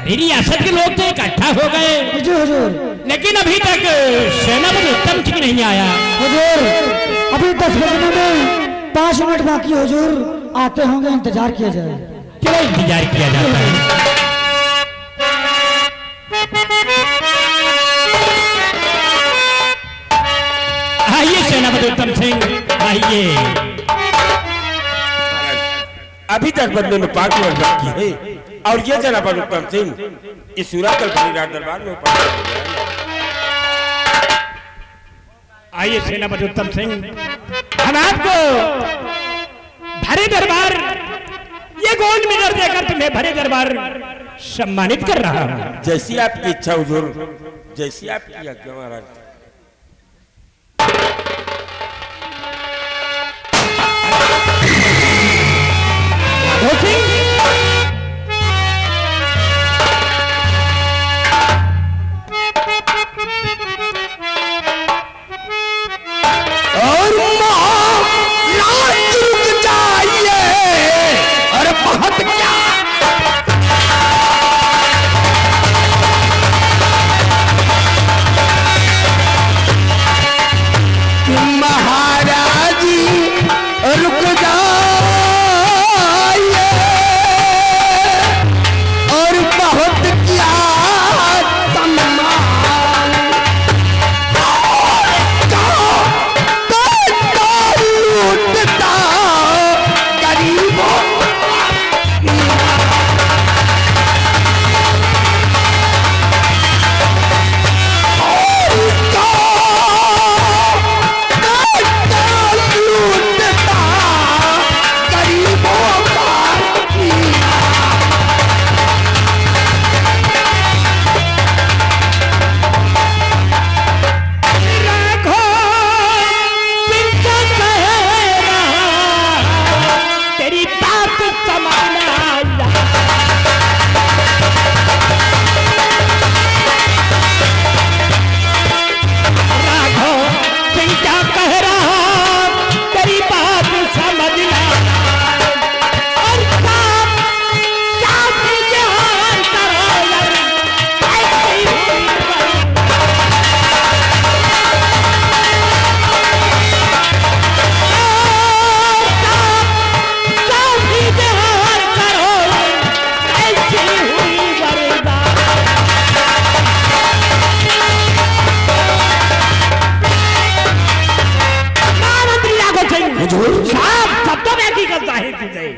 सारी रियासत के लोग तो इकट्ठा हो गए, हुजूर। लेकिन अभी तक सेनापति उत्तम सिंह नहीं आया। हुजूर अभी 10 बजने में 5 मिनट बाकी, हुजूर आते होंगे, इंतजार किया जाए। चलो इंतजार किया जाता है। आइए सेनापति उत्तम सिंह आइए। अभी तक बदले में 5 मिनट बाकी है और ये सेनापति उत्तम सिंह इस सूराकल परिराज दरबार में आइए सेनापति उत्तम सिंह, हम आपको भरे दरबार ये गोल्ड मेडल देकर तुम्हें भरे दरबार सम्मानित कर रहा हूं। जैसी आपकी इच्छा हुजूर, जैसी आपकी आज्ञा महाराज।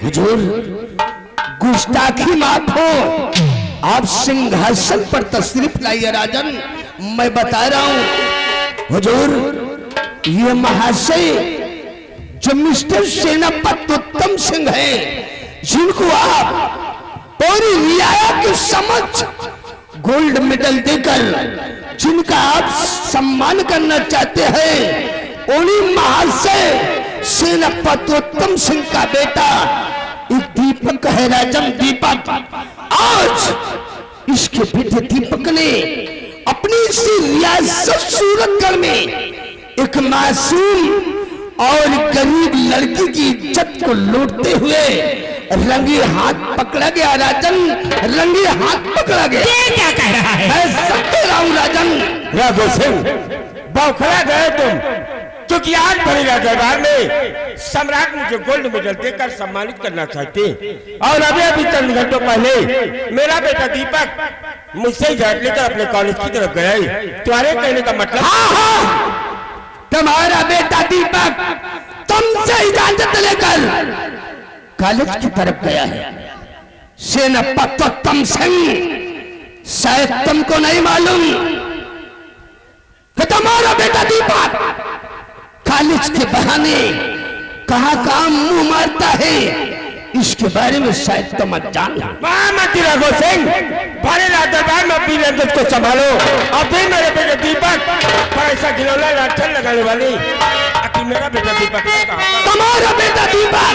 हुजूर गुस्ताखी माफ हो, आप सिंहासन पर तशरीफ लाइए राजन। मैं बता रहा हूं हुजूर, ये महाशय जो मिस्टर सेनापति उत्तम सिंह है, जिनको आप पूरी रियासत के समक्ष गोल्ड मेडल देकर जिनका आप सम्मान करना चाहते हैं, उन्हीं महाशय सेनापति उत्तम सिंह का बेटा एक दीपक है राजन, दीपक। आज इसके बेटे दीपक ने अपनी इसी रियासत सूरतगढ़ में एक मासूम और गरीब लड़की की इज्जत को लूटते हुए रंगे हाथ पकड़ा गया राजन, रंगे हाथ पकड़ा गया। ये क्या कह रहा है? मैं सब कह रहा हूं राजन। राघव सिंह, बौखला गए तुम, क्योंकि आज भरेगा दरबार में सम्राट मुझे गोल्ड मेडल देकर सम्मानित करना चाहते, और अभी चंद घंटों पहले मेरा बेटा दीपक मुझसे इजाजत लेकर अपने कॉलेज की तरफ गया है। तुम्हारे कहने का मतलब? हाँ, तुम्हारा बेटा दीपक तुमसे इजाजत लेकर कॉलेज की तरफ गया है। सेनापति उत्तम सिंह, शायद तुमको नहीं मालूम कि तुम्हारा बेटा दीपक कॉलेज के बहाने कहाँ मुंह मारता है, इसके बारे में शायद तुम अनजान हो। महामंत्री राघव सिंह, भरे दरबार में अपनी इज्जत को संभालो। और फिर मेरे बेटे दीपक पर ऐसा गिरौला लाठन लगाने वाली, कि मेरा बेटा दीपक तुम्हारा बेटा दीपक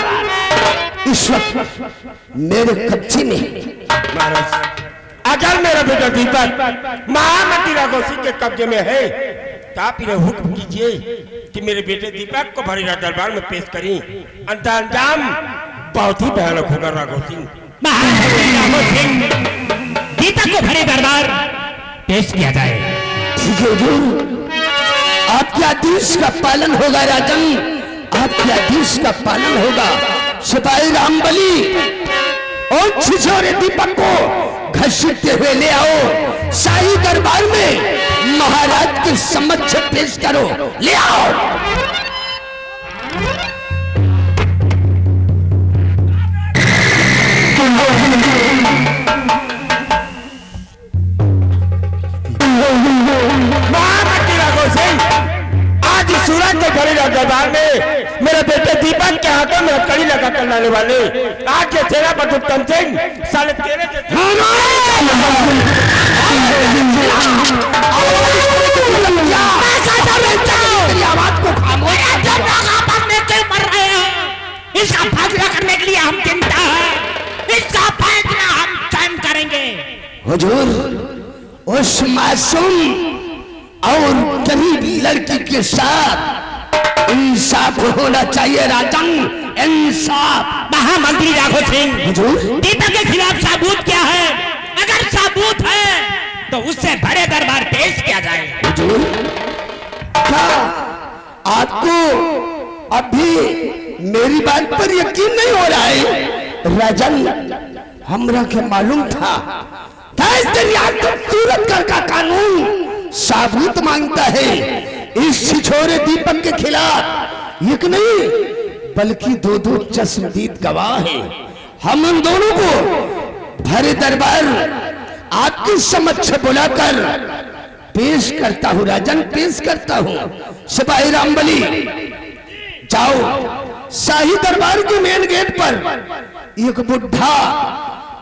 इस वक्त मेरे कब्जे में। महाराज, अगर मेरा बेटा दीपक महामंत्री राघव सिंह के कब्जे में है, तो आप इन्हें हुक्म कीजिए कि मेरे बेटे दीपक को भरे दरबार में पेश करें। अंजाम बहुत ही भयानक होगा राघव सिंह। महामंत्री राघव सिंह, दीपक भरे दरबार पेश किया जाए। ठीक है हुजूर, आपके आदेश का पालन होगा राजन, आपके आदेश का पालन होगा। सिपाही रामबली और छिछोरे दीपक को घसीटते हुए ले आओ, शाही दरबार में महाराज के समक्ष पेश करो, ले आओ। आज सूरज के भरे दरबार में मेरे बेटे दीपक के हाथों में कड़ी लगा कर लाने वाले आज के सेनापति उत्तम सिंह साले तेरे आवाज को खामोश मर रहे हैं, इसका फैसला करने के लिए हम चिंता है, इसका फैसला हम स्वयं करेंगे। हुजूर, उस मासूम और गरीब लड़की के साथ इंसाफ होना चाहिए राजन, इंसाफ। महामंत्री राघव सिंह, हुजूर, दीपक के खिलाफ सबूत क्या है? अगर सबूत है तो उससे भरे दरबार पेश किया जाए। हुजूर, क्या आपको अभी मेरी बात पर यकीन नहीं हो रहा है? राजन, हमरा के मालूम था सूरतगढ़ का कानून सबूत मांगता है इस छिछोरे दीपक के खिलाफ। एक नहीं बल्कि दो दो चश्मदीद गवाह है। हम उन दोनों को भरे दरबार आपके समक्ष बुलाकर पेश करता हूँ राजन, पेश करता हूँ। सिपाही रामबली, जाओ शाही दरबार के मेन गेट पर एक बुढ़ा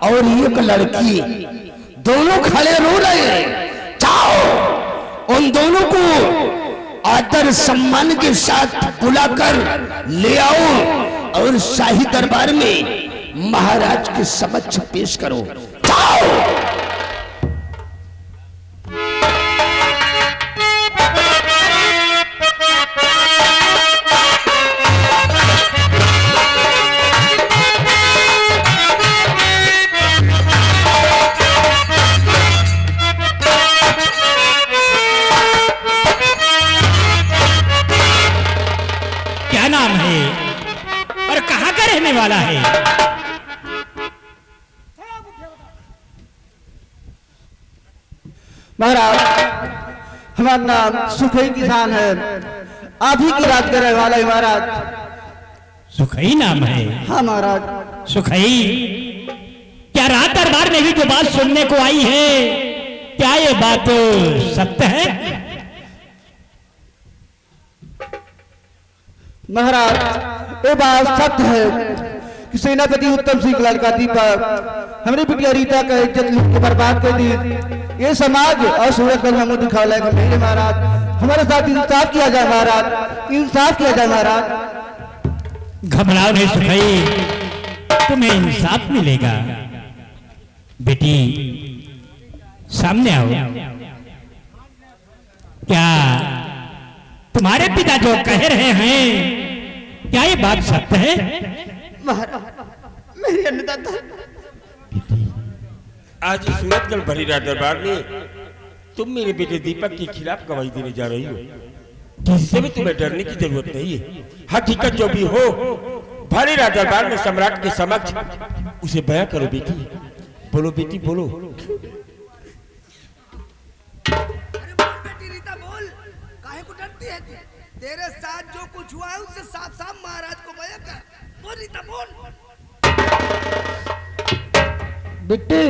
और एक लड़की दोनों खड़े रो रहे हैं। जाओ उन दोनों को आदर सम्मान के साथ बुलाकर ले आओ और शाही दरबार में महाराज के समक्ष पेश करो। जाओ। नाम है और कहां का रहने वाला है? महाराज, हमारा नाम सुखई किसान है, आप ही की राज का रहने वाला है महाराज। सुखई नाम है? हाँ महाराज। सुखई, क्या रात दरबार में भी जो बात सुनने को आई है, क्या ये बात सत्य है? महाराज, ये बात सत्य है कि सेनापति उत्तम सिंह लड़का दीपक हमारी बिटिया रीता का इज्जत लूट के बर्बाद कर दी। ये समाज और सूरतगढ़ में मुंह दिखा लेगा मेरे महाराज, हमारे साथ इंसाफ किया जाए महाराज, इंसाफ किया जाए महाराज। घबराओ नहीं सुखई, तुम्हें इंसाफ मिलेगा। बेटी सामने आओ। क्या तुम्हारे पिता जो कह रहे हैं, क्या ये बात सत्य है? मेरी अन्नदाता, आज सूरतगढ़ भरी दरबार में तुम मेरे बेटे दीपक के खिलाफ गवाही देने जा रही हो। किससे भी तुम्हें डरने की जरूरत नहीं है। हकीकत जो भी हो भरी दरबार में सम्राट के समक्ष उसे बयां करो। बेटी बोलो, बेटी बोलो। तेरे साथ जो कुछ हुआ है उससे साफ साफ महाराज को बयां कर। बोल रीता, बोल। बिट्टी,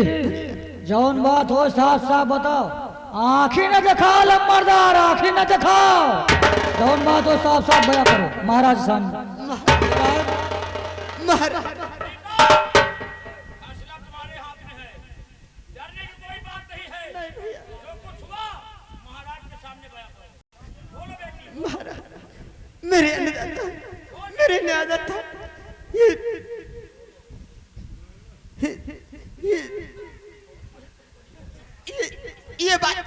जौन बात हो साफ साफ बताओ, आंखें न दिखाओ लम्बरदार, आंखें न दिखाओ, जौन बात हो साफ साफ बयां करो महाराज सामने। महाराज, मेरे अन्नदाता, मेरे न्यायदाता, ये बात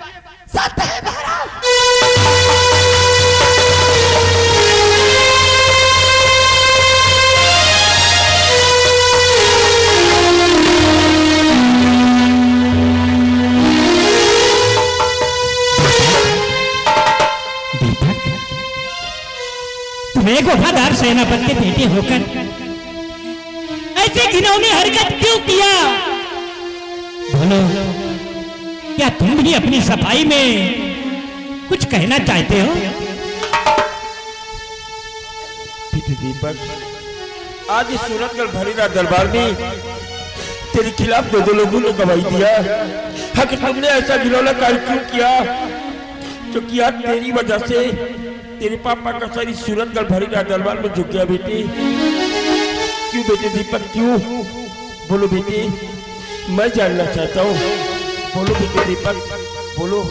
सत्य है महाराज। तुम एक वफादार सेनापति के बेटे होकर ऐसे घिनौनी हरकत क्यों किया? बोलो, क्या तुम भी अपनी सफाई में कुछ कहना चाहते हो? दीपक, आज इस सूरतगढ़ भरीरा दरबार में तेरे खिलाफ दो लोगों ने गवाही दिया। हक तुमने ऐसा घिनौना कार्य क्यों किया? जो कि आज तेरी वजह से तेरे पापा का सारी सूरतगढ़ भरीरा दरबार में झुक गया। बेटे क्यों बेटे दीपक, क्यों? बोलो बेटे, मैं जानना चाहता हूँ। बोलो बेटे दीपक, बोलो।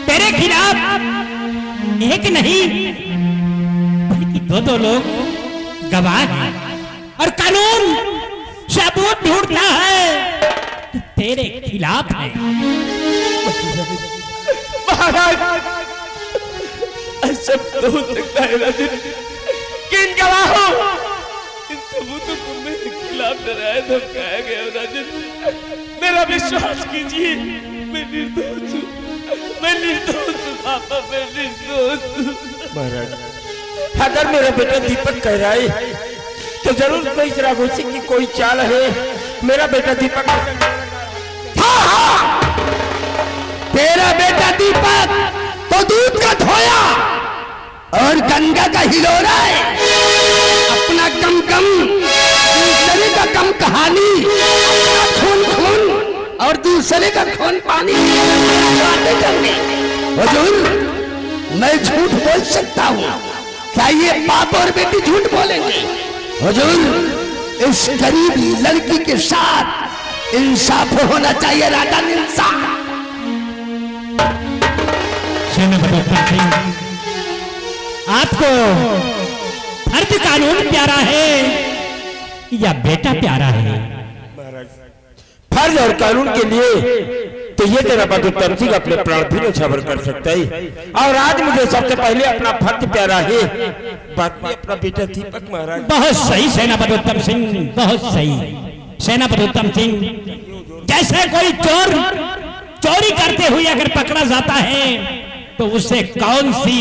तेरे खिलाफ एक नहीं बल्कि दो लोग गवाह हैं और कानून सबूत ढूंढता है कि तेरे खिलाफ है। महाराज, ऐसा तो हो सकता है राजन कि इन गवाहों, इन सबूतों को मेरे खिलाफ डराया धमकाया गया। राजन, मेरा विश्वास कीजिए, मैं निर्दोष हूँ, मैं निर्दोष हूँ पापा, मैं निर्दोष हूँ। महाराज, अगर मेरा बेटा दीपक कह रहा है तो जरूर कोई राघोसी की कोई चाल है। मेरा बेटा दीपक, हाँ, तेरा बेटा दीपक तो दूध का धोया और गंगा का हिलोरा है। अपना कम कम, दूसरे का कम कहानी, अपना खून खून और दूसरे का खून पानी। हुजूर, मैं झूठ बोल सकता हूँ, क्या ये बाप और बेटी झूठ बोलेंगे? हुजूर, इस गरीब लड़की के साथ इंसाफ होना चाहिए। राजा इंसाफ। सेनापति उत्तम सिंह, आपको फर्ज कानून प्यारा है या बेटा प्यारा है? फर्ज और कानून के लिए तो ये तेरा बदुत्तम सिंह अपने प्राण भी न्यौछावर कर सकता है। और आज मुझे सबसे पहले अपना फर्ज प्यारा है, बाद में अपना बेटा दीपक महाराज। बहुत सही सेनापति उत्तम सिंह, बहुत सही सेनापति उत्तम सिंह। जैसे कोई चोर चोरी करते हुए अगर पकड़ा जाता है तो उसे कौन सी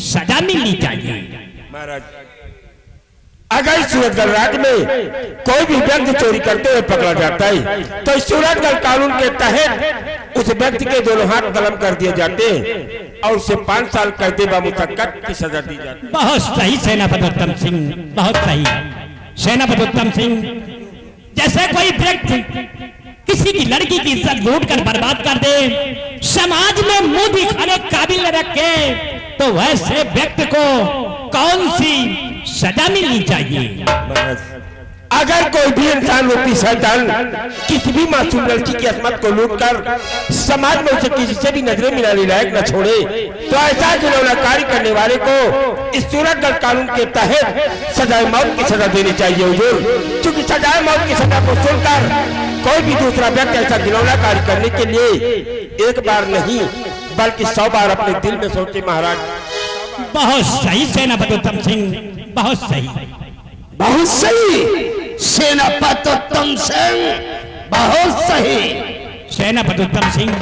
सजा मिलनी चाहिए? महाराज, अगर सूरतगढ़ राज्य में कोई भी व्यक्ति चोरी करते हुए पकड़ा जाता है तो सूरतगढ़ कानून के तहत उस व्यक्ति के दोनों हाथ कलम कर दिए जाते हैं और उसे 5 साल कैद व मुशक्कत की सजा दी जाती है। बहुत सही सेनापति उत्तम सिंह, बहुत सही सेनापति उत्तम सिंह। जैसे कोई व्यक्ति किसी की लड़की की इज्जत लूट कर बर्बाद कर दे, समाज में मुंह दिखाने काबिल रखे, तो वैसे व्यक्ति को कौन सी सजा मिलनी चाहिए? अगर कोई भी इंसान रूपी शैतान किसी भी मासूम लड़की की अस्मत को लूट कर समाज में उसे किसी से भी नजरें मिलाने लायक न छोड़े तो ऐसा घिनौना कार्य करने वाले को इस सूरतगढ़ कानून के तहत सजाए मौत की सजा देनी चाहिए हुजूर। क्योंकि सजाए मौत की सजा को सुनकर कोई भी दूसरा व्यक्ति ऐसा घिनौना कार्य करने के लिए एक बार नहीं बल्कि 100 बार अपने दिल में सोचे महाराज। बहुत सही सेनापति उत्तम सिंह, बहुत सही, बहुत सही सेनापति उत्तम सिंह, बहुत सही सेनापति उत्तम सिंह।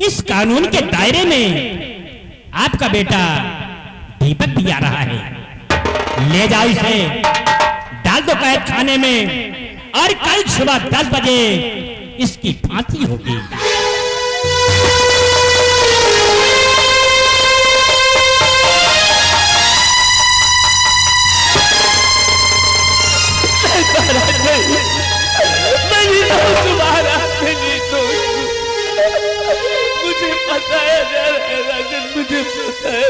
इस कानून के दायरे में आपका बेटा दीपक भी आ रहा है। ले जाओ इसे, डाल दो कैद खाने में और कल सुबह 10 बजे इसकी फांसी होगी। मुझे पता है राजन, मुझे पता है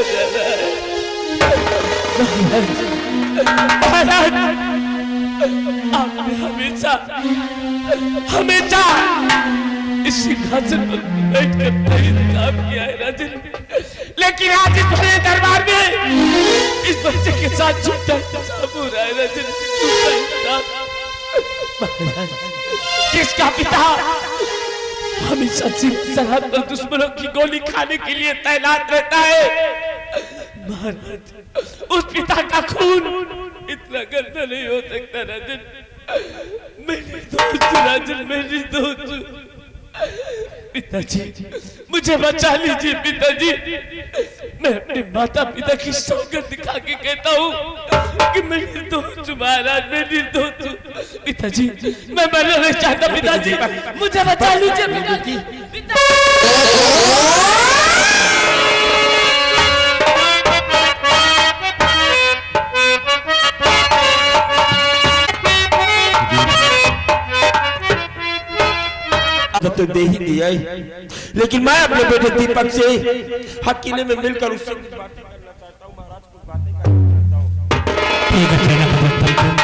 महाराज, आपने हमेशा हमेशा इस सिंहासन पर बैठकर काम किया है राजन, लेकिन आज इस बड़े दरबार में इस बच्चे के साथ झूठा इंसाफ हो रहा है राजन, झूठा इंसाफ। जिसका पिता हमेशा सरहद पर दुश्मनों की गोली खाने के लिए तैनात रहता है, महाराज उस पिता का खून इतना गंदा नहीं हो सकता राजन। मेरी दोस्त राजन, मेरी दोस्त। पिताजी मुझे बचा लीजिए पिताजी, मैं अपने माता पिता की सौगंध दिखा के कहता हूँ कि मेरी दोस्त महाराज, मेरी दोस्त। पिताजी मैं मरना नहीं चाहता पिताजी, मुझे बचा लीजिए पिताजी। तो दे ही दिया ही, लेकिन मैं अपने बेटे दीपक से अकेले में मिलकर उससे कुछ बातें करना चाहता हूँ महाराज, कुछ बातें करना चाहता हूँ।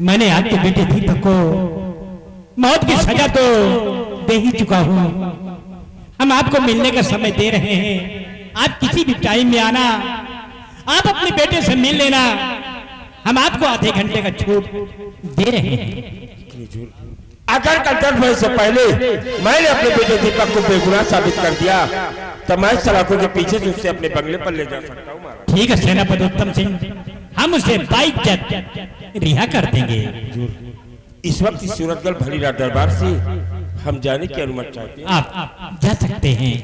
मैंने आपके बेटे दीपक को मौत की सजा तो दे ही चुका हूँ। हम आपको मिलने का समय दे रहे हैं, आप किसी भी टाइम में आना, आप अपने बेटे से मिल लेना। हम आपको आधे घंटे का छूट दे रहे हैं। अगर कल 10 बजे से पहले मैंने अपने बेटे दीपक को बेगुनाह साबित कर दिया तो मैं सलाखों के पीछे से उससे अपने बंगले पर ले जा सकता हूँ। ठीक है सेनापति उत्तम सिंह, हम उसे बाइज्जत रिहा कर देंगे। इस वक्त इस सूरतगढ़ भलीराज दरबार से हम जाने की अनुमति चाहते हैं। आप जा सकते हैं।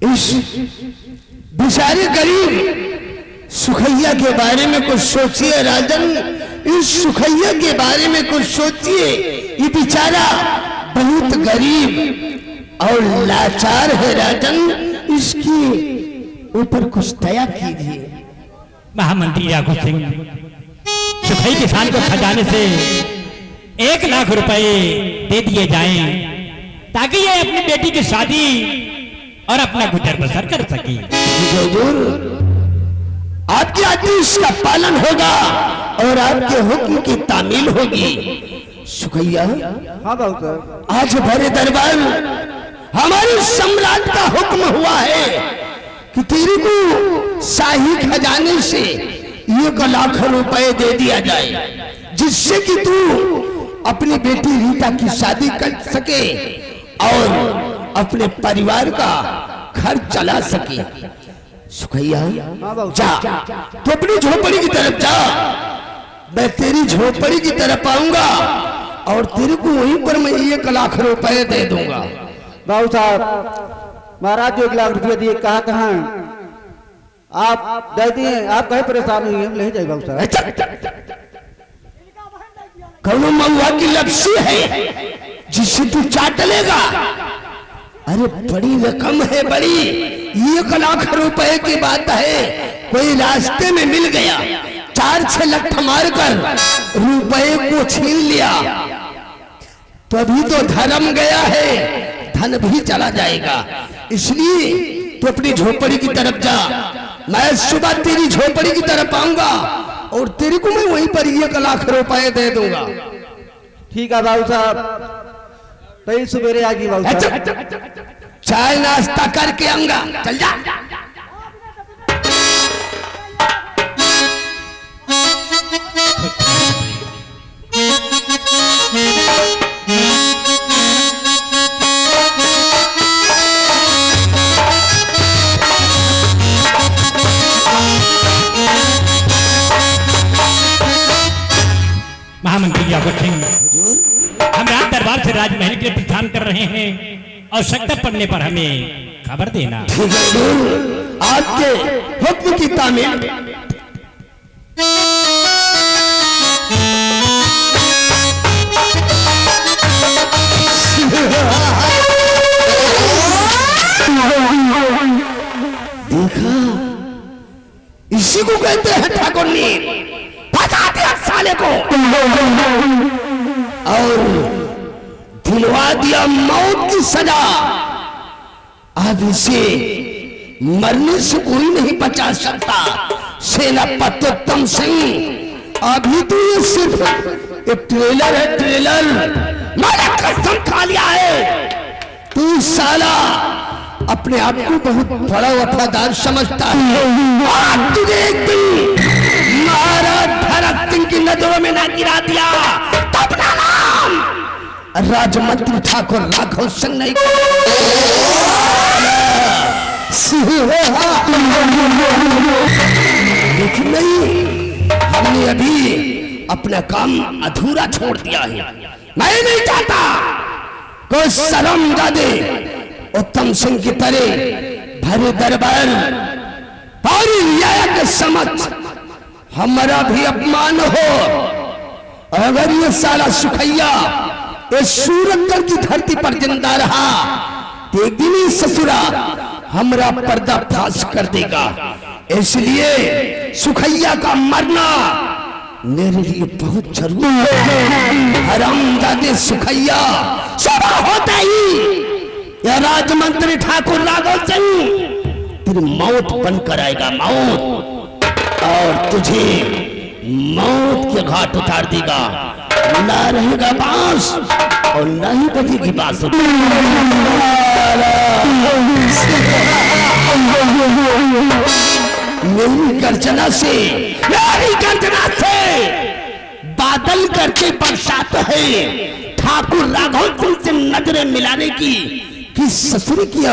इस बेचारे गरीब सुखैया के बारे में कुछ सोचिए राजन, इस सुखैया के बारे में कुछ सोचिए। ये बेचारा बहुत गरीब और लाचार है राजन, इसके ऊपर कुछ दया कीजिए। महामंत्री राघव सिंह, सुखई किसान को खजाने से 1 लाख रुपए दे दिए जाएं ताकि ये अपनी बेटी की शादी और अपना गुजर बसर कर सके। हुजूर, आपके आदेश का पालन होगा और आपके हुक्म की तामील होगी। सुखैया, हाँ बाबू साहब। आज भरे दरबार हमारे सम्राट का हुक्म हुआ है कि तेरे को शाही खजाने से 1 लाख रुपए दे दिया जाए, जिससे कि तू अपनी बेटी रीता की शादी कर सके और अपने परिवार का घर चला सके। सुखैया, जा तो अपनी झोपड़ी की तरफ जा, मैं तेरी झोपड़ी की तरफ आऊंगा और तेरे को वहीं पर मैं 1 लाख रुपए दे दूंगा। बाबू साहब, महाराज जो 1 लाख रुपया दिए कहाँ आप दे दिए, आप कहीं परेशान हुई हम ले जाए बाबू साहब। कौनो महुआ की लपसी है जिससे तू चाट लेगा? अरे बड़ी रकम है, बड़ी 1 लाख रुपए की बात है। कोई रास्ते में मिल गया, 4-6 लठ मारकर रुपए को छीन लिया तो अभी तो धर्म गया है, धन भी चला जाएगा। इसलिए तू अपनी झोपड़ी की तरफ जा, मैं सुबह तेरी झोपड़ी की तरफ आऊंगा और तेरे को मैं वहीं पर 1 लाख रुपए दे दूंगा। ठीक है बाबू साहब, कल सवेरे आएगी बाबू साहब। चाय नाश्ता करके आऊंगा, चल जा। महामंत्री यादव सिंह, हम राज दरबार से राजमहल के प्रस्थान कर रहे हैं, आवश्यकता पड़ने पर हमें खबर देना। आपके हुक्म की तामील। देखा, इसी को कहते हैं ठाकुर नीर। बता दिया साले को और दिलवा दिया मौत की सजा। अब इसे मरने से कोई नहीं बचा सकता। सेनापति उत्तम सिंह, अभी तो ये सिर्फ एक ट्रेलर है, ट्रेलर। मैंने कसम खा लिया है, तू साला अपने आप को बहुत बड़ा वफादार समझता है और तुझे एक दिन महाराज भरत सिंह की नजरों में ना गिरा दिया तो अपना नाम राजमंत्री ठाकुर राघव सिंह नहीं। लेकिन नहीं, हमने अभी अपना काम अधूरा छोड़ दिया है। मैं नहीं चाहता कोई शर्म जादे उत्तम सिंह की तरह भरे दरबार और न्याय के समक्ष हमारा भी अपमान हो। अगर ये साला सुखैया इस सूरतगढ़ की धरती पर जिंदा रहा तो एक दिन ही ससुरा हमारा पर्दाफाश कर देगा। इसलिए सुखैया का मरना मेरे लिए बहुत जरूरी है। हरामजादे सुखैया सुबह होते ही या राजमंत्री ठाकुर राघव सिंह तेरी मौत बनकर आएगा, मौत, और तुझे मौत के घाट उतार देगा। ना रहेगा बांस और ना ही बजेगी बांसुरी। मेरी गर्जना से बादल करके बरसात है। ठाकुर राघव सिंह से नजरें मिलाने की ससुर की